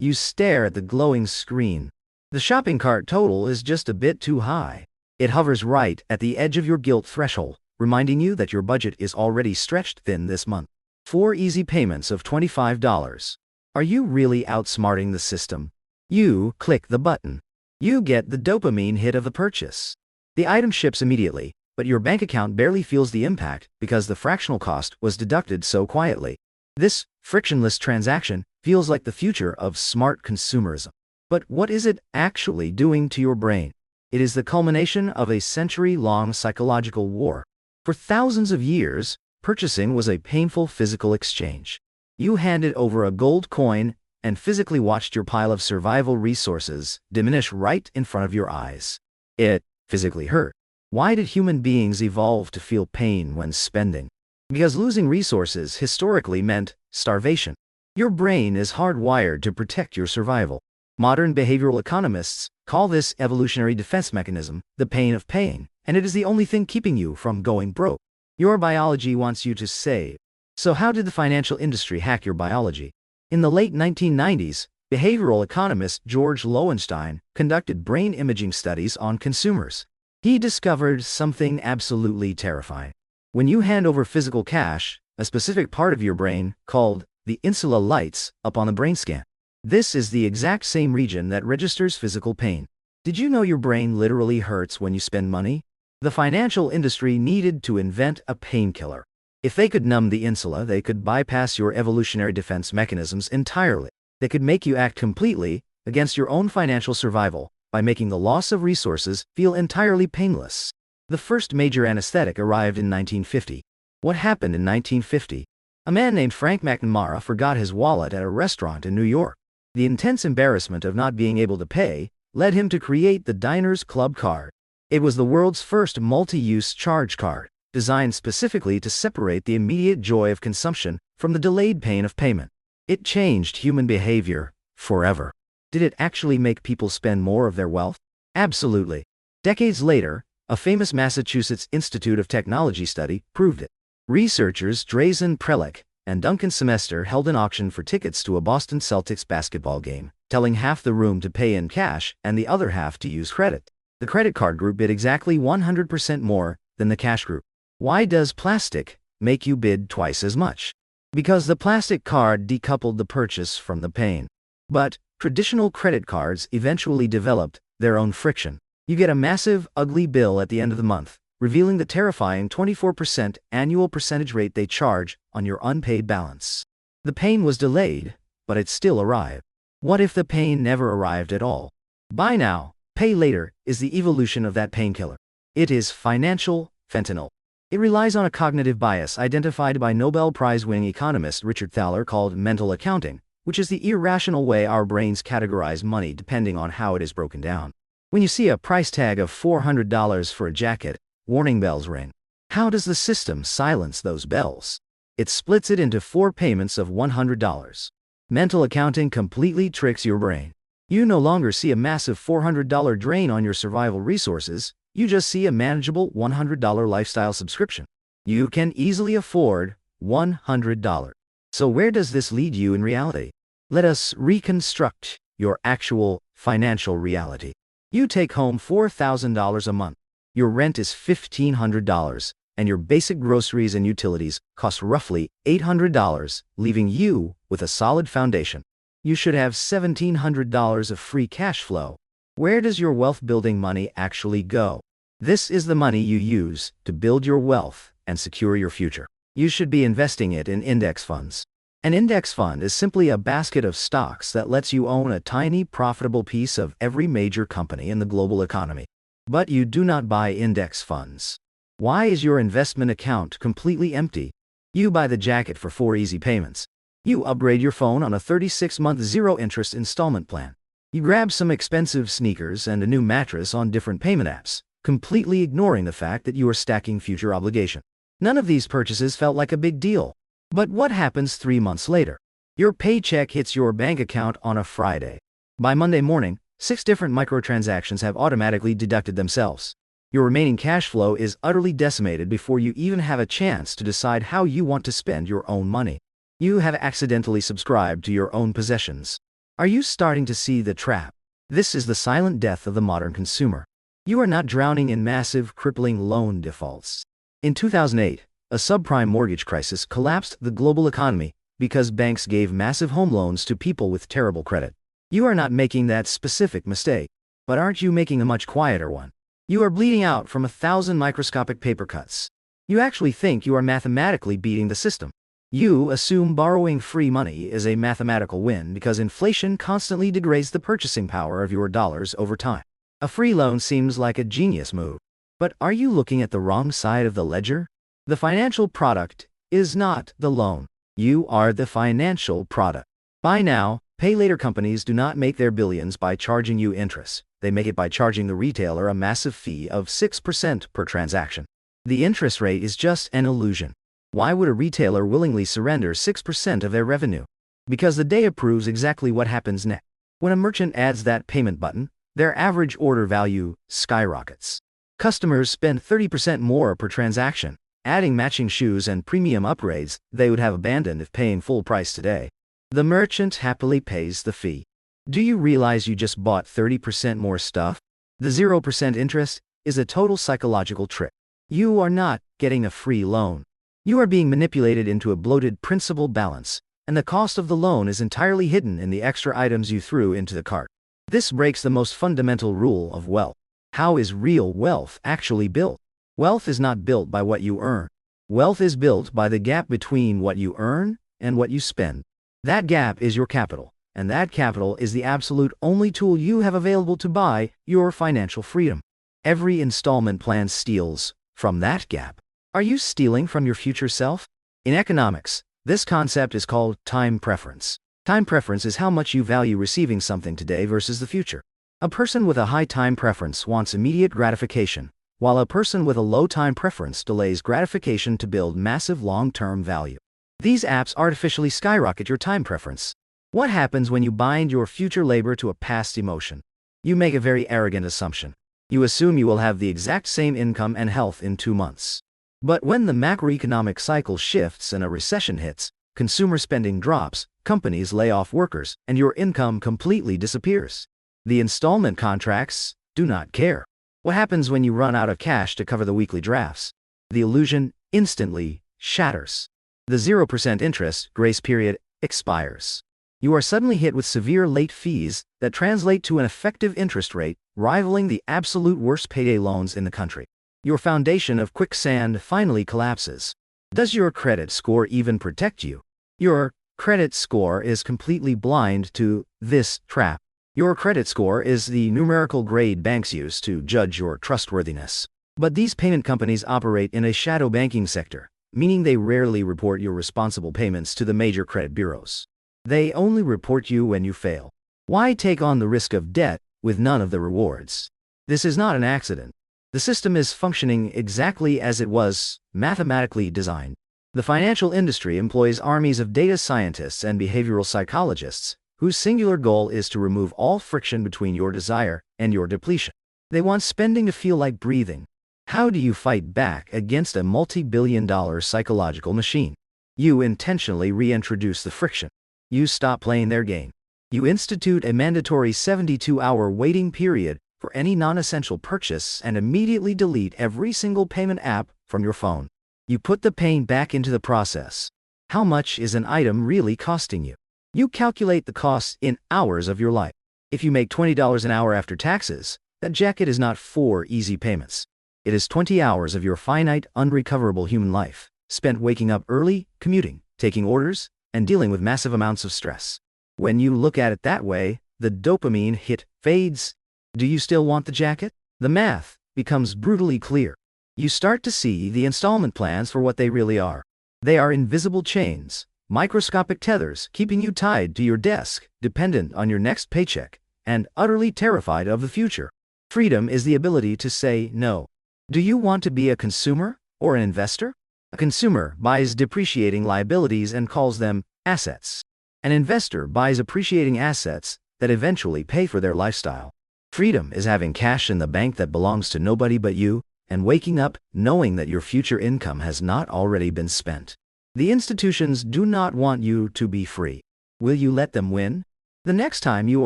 You stare at the glowing screen. The shopping cart total is just a bit too high. It hovers right at the edge of your guilt threshold, reminding you that your budget is already stretched thin this month. 4 easy payments of $25. Are you really outsmarting the system? You click the button. You get the dopamine hit of the purchase. The item ships immediately, but your bank account barely feels the impact because the fractional cost was deducted so quietly. This frictionless transaction feels like the future of smart consumerism. But what is it actually doing to your brain? It is the culmination of a century-long psychological war. For thousands of years, purchasing was a painful physical exchange. You handed over a gold coin and physically watched your pile of survival resources diminish right in front of your eyes. It physically hurt. Why did human beings evolve to feel pain when spending? Because losing resources historically meant starvation. Your brain is hardwired to protect your survival. Modern behavioral economists call this evolutionary defense mechanism the pain of paying, and it is the only thing keeping you from going broke. Your biology wants you to save. So how did the financial industry hack your biology? In the late 1990s, behavioral economist George Lowenstein conducted brain imaging studies on consumers. He discovered something absolutely terrifying. When you hand over physical cash, a specific part of your brain, called the insula, lights up on the brain scan. This is the exact same region that registers physical pain. Did you know your brain literally hurts when you spend money? The financial industry needed to invent a painkiller. If they could numb the insula, they could bypass your evolutionary defense mechanisms entirely. They could make you act completely against your own financial survival by making the loss of resources feel entirely painless. The first major anesthetic arrived in 1950. What happened in 1950? A man named Frank McNamara forgot his wallet at a restaurant in New York. The intense embarrassment of not being able to pay led him to create the Diners Club card. It was the world's first multi-use charge card, designed specifically to separate the immediate joy of consumption from the delayed pain of payment. It changed human behavior forever. Did it actually make people spend more of their wealth? Absolutely. Decades later, a famous Massachusetts Institute of Technology study proved it. Researchers Drazen Prelek and Duncan Semester held an auction for tickets to a Boston Celtics basketball game, telling half the room to pay in cash and the other half to use credit. The credit card group bid exactly 100% more than the cash group. Why does plastic make you bid twice as much? Because the plastic card decoupled the purchase from the pain. But traditional credit cards eventually developed their own friction. You get a massive, ugly bill at the end of the month, revealing the terrifying 24% annual percentage rate they charge on your unpaid balance. The pain was delayed, but it still arrived. What if the pain never arrived at all? Buy now, pay later is the evolution of that painkiller. It is financial fentanyl. It relies on a cognitive bias identified by Nobel Prize-winning economist Richard Thaler called mental accounting, which is the irrational way our brains categorize money depending on how it is broken down. When you see a price tag of $400 for a jacket, warning bells ring. How does the system silence those bells? It splits it into 4 payments of $100. Mental accounting completely tricks your brain. You no longer see a massive $400 drain on your survival resources, you just see a manageable $100 lifestyle subscription. You can easily afford $100. So where does this lead you in reality? Let us reconstruct your actual financial reality. You take home $4,000 a month. Your rent is $1,500, and your basic groceries and utilities cost roughly $800, leaving you with a solid foundation. You should have $1,700 of free cash flow. Where does your wealth-building money actually go? This is the money you use to build your wealth and secure your future. You should be investing it in index funds. An index fund is simply a basket of stocks that lets you own a tiny, profitable piece of every major company in the global economy. But you do not buy index funds. Why is your investment account completely empty? You buy the jacket for 4 easy payments. You upgrade your phone on a 36-month zero-interest installment plan. You grab some expensive sneakers and a new mattress on different payment apps, completely ignoring the fact that you are stacking future obligation. None of these purchases felt like a big deal. But what happens 3 months later? Your paycheck hits your bank account on a Friday. By Monday morning, 6 different microtransactions have automatically deducted themselves. Your remaining cash flow is utterly decimated before you even have a chance to decide how you want to spend your own money. You have accidentally subscribed to your own possessions. Are you starting to see the trap? This is the silent death of the modern consumer. You are not drowning in massive, crippling loan defaults. In 2008, a subprime mortgage crisis collapsed the global economy because banks gave massive home loans to people with terrible credit. You are not making that specific mistake, but aren't you making a much quieter one? You are bleeding out from 1,000 microscopic paper cuts. You actually think you are mathematically beating the system. You assume borrowing free money is a mathematical win because inflation constantly degrades the purchasing power of your dollars over time. A free loan seems like a genius move. But are you looking at the wrong side of the ledger? The financial product is not the loan. You are the financial product. Buy now, pay later companies do not make their billions by charging you interest. They make it by charging the retailer a massive fee of 6% per transaction. The interest rate is just an illusion. Why would a retailer willingly surrender 6% of their revenue? Because the data proves exactly what happens next. When a merchant adds that payment button, their average order value skyrockets. Customers spend 30% more per transaction, adding matching shoes and premium upgrades they would have abandoned if paying full price today. The merchant happily pays the fee. Do you realize you just bought 30% more stuff? The 0% interest is a total psychological trick. You are not getting a free loan. You are being manipulated into a bloated principal balance, and the cost of the loan is entirely hidden in the extra items you threw into the cart. This breaks the most fundamental rule of wealth. How is real wealth actually built? Wealth is not built by what you earn. Wealth is built by the gap between what you earn and what you spend. That gap is your capital, and that capital is the absolute only tool you have available to buy your financial freedom. Every installment plan steals from that gap. Are you stealing from your future self? In economics, this concept is called time preference. Time preference is how much you value receiving something today versus the future. A person with a high time preference wants immediate gratification, while a person with a low time preference delays gratification to build massive long-term value. These apps artificially skyrocket your time preference. What happens when you bind your future labor to a past emotion? You make a very arrogant assumption. You assume you will have the exact same income and health in 2 months. But when the macroeconomic cycle shifts and a recession hits, consumer spending drops, companies lay off workers, and your income completely disappears. The installment contracts do not care. What happens when you run out of cash to cover the weekly drafts? The illusion instantly shatters. The 0% interest grace period expires. You are suddenly hit with severe late fees that translate to an effective interest rate rivaling the absolute worst payday loans in the country. Your foundation of quicksand finally collapses. Does your credit score even protect you? Your credit score is completely blind to this trap. Your credit score is the numerical grade banks use to judge your trustworthiness. But these payment companies operate in a shadow banking sector, meaning they rarely report your responsible payments to the major credit bureaus. They only report you when you fail. Why take on the risk of debt with none of the rewards? This is not an accident. The system is functioning exactly as it was mathematically designed. The financial industry employs armies of data scientists and behavioral psychologists, whose singular goal is to remove all friction between your desire and your depletion. They want spending to feel like breathing. How do you fight back against a multi-billion-dollar psychological machine? You intentionally reintroduce the friction. You stop playing their game. You institute a mandatory 72-hour waiting period for any non-essential purchase and immediately delete every single payment app from your phone. You put the pain back into the process. How much is an item really costing you? You calculate the costs in hours of your life. If you make $20 an hour after taxes, that jacket is not 4 easy payments. It is 20 hours of your finite, unrecoverable human life, spent waking up early, commuting, taking orders, and dealing with massive amounts of stress. When you look at it that way, the dopamine hit fades. Do you still want the jacket? The math becomes brutally clear. You start to see the installment plans for what they really are. They are invisible chains, microscopic tethers keeping you tied to your desk, dependent on your next paycheck, and utterly terrified of the future. Freedom is the ability to say no. Do you want to be a consumer or an investor? A consumer buys depreciating liabilities and calls them assets. An investor buys appreciating assets that eventually pay for their lifestyle. Freedom is having cash in the bank that belongs to nobody but you, and waking up knowing that your future income has not already been spent. The institutions do not want you to be free. Will you let them win? The next time you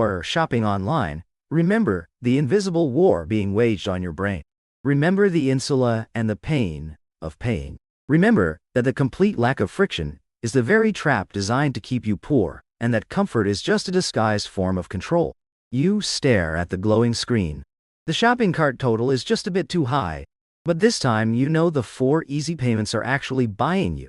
are shopping online, remember the invisible war being waged on your brain. Remember the insula and the pain of paying. Remember that the complete lack of friction is the very trap designed to keep you poor, and that comfort is just a disguised form of control. You stare at the glowing screen. The shopping cart total is just a bit too high, but this time you know the 4 easy payments are actually buying you